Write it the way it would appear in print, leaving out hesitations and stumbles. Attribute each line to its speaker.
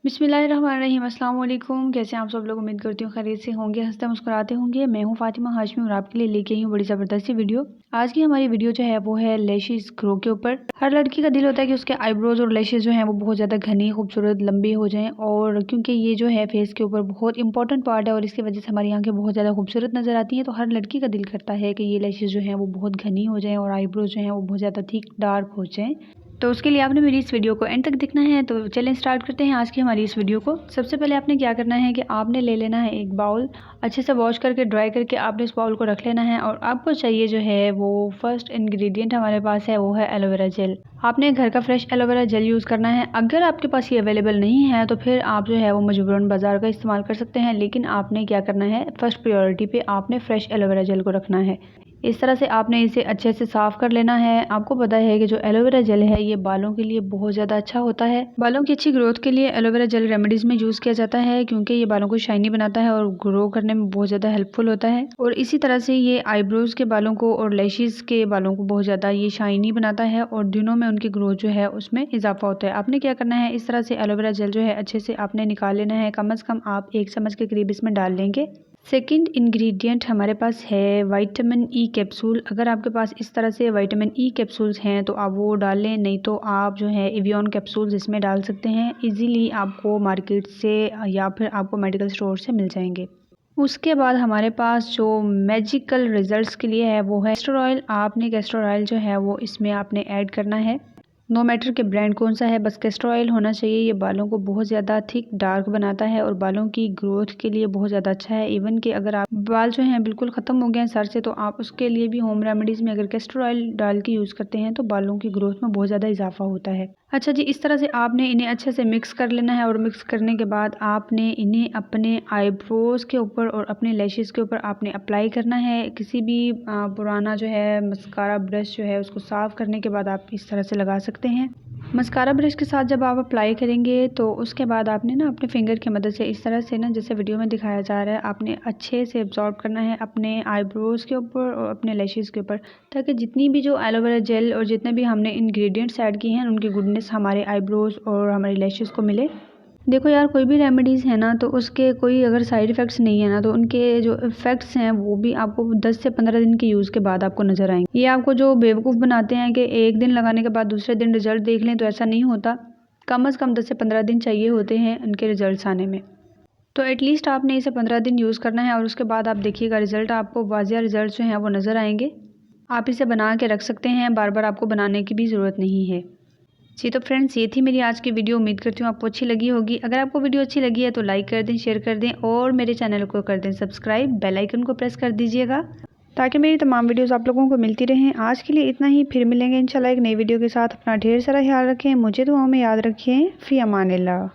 Speaker 1: बिस्मिल्लाहिर्रहमानिर्रहीम, अस्सलाम वालेकुम। कैसे हैं आप सब लोग? उम्मीद करती हूँ खैरियत से होंगे, हंसते मुस्कुराते होंगे। मैं हूँ फातिमा हाशमी और आपके लिए लेके आई हूँ बड़ी ज़बरदस्त सी वीडियो। आज की हमारी वीडियो जो है वो है लैशेस ग्रो के ऊपर। हर लड़की का दिल होता है कि उसके आईब्रोज और लैशेस जो हैं वो बहुत ज़्यादा घनी, खूबसूरत, लंबे हो जाएं, और क्योंकि ये जो है फेस के ऊपर बहुत इंपॉर्टेंट पार्ट है और इसकी वजह से हमारी आंखें बहुत ज़्यादा खूबसूरत नजर आती हैं। तो हर लड़की का दिल करता है कि ये लैशेस जो हैं वो बहुत घनी हो जाएँ और आईब्रोज जो हैं वो बहुत ज़्यादा थिक डार्क हो जाएँ। तो उसके लिए आपने मेरी इस वीडियो को एंड तक देखना है। तो चलें स्टार्ट करते हैं आज की हमारी इस वीडियो को। सबसे पहले आपने क्या करना है कि आपने ले लेना है एक बाउल, अच्छे से वॉश करके ड्राई करके आपने इस बाउल को रख लेना है। और आपको चाहिए जो है वो फर्स्ट इंग्रेडिएंट हमारे पास है वो है एलोवेरा जेल। आपने घर का फ्रेश एलोवेरा जेल यूज़ करना है। अगर आपके पास ये अवेलेबल नहीं है तो फिर आप जो है वो मजबूरन बाज़ार का इस्तेमाल कर सकते हैं, लेकिन आपने क्या करना है, फर्स्ट प्रायोरिटी पे आपने फ्रेश एलोवेरा जेल को रखना है। इस तरह से आपने इसे अच्छे से साफ़ कर लेना है। आपको पता है कि जो एलोवेरा जेल है ये बालों के लिए बहुत ज़्यादा अच्छा होता है। बालों की अच्छी ग्रोथ के लिए एलोवेरा जेल रेमेडीज़ में यूज़ किया जाता है, क्योंकि ये बालों को शाइनी बनाता है और ग्रो करने में बहुत ज़्यादा हेल्पफुल होता है। और इसी तरह से ये आईब्रोज़ के बालों को और लैशेज़ के बालों को बहुत ज़्यादा ये शाइनी बनाता है और दिनों में उनकी ग्रोथ जो है उसमें इजाफा होता है। आपने क्या करना है, इस तरह से एलोवेरा जेल जो है अच्छे से आपने निकाल लेना है। कम से कम आप 1 चम्मच के करीब इसमें डाल लेंगे। सेकंड इंग्रेडिएंट हमारे पास है विटामिन ई कैप्सूल। अगर आपके पास इस तरह से विटामिन ई कैप्सूल्स हैं तो आप वो डाल लें, नहीं तो आप जो है एवियन कैप्सूल्स इसमें डाल सकते हैं। इजीली आपको मार्केट से या फिर आपको मेडिकल स्टोर से मिल जाएंगे। उसके बाद हमारे पास जो मैजिकल रिजल्ट्स के लिए है वो है कैस्टर ऑयल। आपने कैस्टर ऑयल जो है वो इसमें आपने ऐड करना है। नो मैटर के ब्रांड कौन सा है, बस कैस्टर ऑयल होना चाहिए। ये बालों को बहुत ज़्यादा थिक डार्क बनाता है और बालों की ग्रोथ के लिए बहुत ज़्यादा अच्छा है। इवन कि अगर आप बाल जो हैं बिल्कुल ख़त्म हो गए हैं सर से, तो आप उसके लिए भी होम रेमेडीज़ में अगर कैस्टर ऑयल डाल के यूज़ करते हैं तो बालों की ग्रोथ में बहुत ज़्यादा इजाफा होता है। अच्छा जी, इस तरह से आपने इन्हें अच्छे से मिक्स कर लेना है और मिक्स करने के बाद आपने इन्हें अपने आईब्रोज़ के ऊपर और अपने लैशेज़ के ऊपर आपने अप्लाई करना है। किसी भी पुराना जो है मस्कारा ब्रश जो है उसको साफ़ करने के बाद आप इस तरह से लगा सकते हैं। मस्कारा ब्रश के साथ जब आप अप्लाई करेंगे तो उसके बाद आपने ना अपने फिंगर की मदद से इस तरह से ना, जैसे वीडियो में दिखाया जा रहा है, आपने अच्छे से एब्जॉर्ब करना है अपने आईब्रोज़ के ऊपर और अपने लैशेज़ के ऊपर, ताकि जितनी भी जो एलोवेरा जेल और जितने भी हमने इंग्रेडिएंट्स ऐड किए हैं उनकी गुडनेस हमारे आईब्रोज़ और हमारी लैशेज़ को मिले। देखो यार, कोई भी रेमेडीज़ है ना तो उसके कोई अगर साइड इफ़ेक्ट्स नहीं है ना तो उनके जो इफ़ेक्ट्स हैं वो भी आपको 10 से 15 दिन के यूज़ के बाद आपको नज़र आएंगे। ये आपको जो बेवकूफ़ बनाते हैं कि एक दिन लगाने के बाद दूसरे दिन रिजल्ट देख लें, तो ऐसा नहीं होता। कम से कम 10 से 15 दिन चाहिए होते हैं उनके रिजल्ट्स आने में। तो एटलीस्ट आपने इसे 15 दिन यूज़ करना है और उसके बाद आप देखिएगा रिज़ल्ट, आपको वाज़िया रिज़ल्ट जो हैं वो नज़र आएंगे। आप इसे बना के रख सकते हैं, बार बार आपको बनाने की भी ज़रूरत नहीं है। जी तो फ्रेंड्स, ये थी मेरी आज की वीडियो। उम्मीद करती हूँ आपको अच्छी लगी होगी। अगर आपको वीडियो अच्छी लगी है तो लाइक कर दें, शेयर कर दें और मेरे चैनल को कर दें सब्सक्राइब। बेल आइकन को प्रेस कर दीजिएगा ताकि मेरी तमाम वीडियोस आप लोगों को मिलती रहें। आज के लिए इतना ही, फिर मिलेंगे इंशाल्लाह एक नई वीडियो के साथ। अपना ढेर सारा ख्याल रखें, मुझे दुआओं में याद रखें। फ़ी अमानिल्लाह।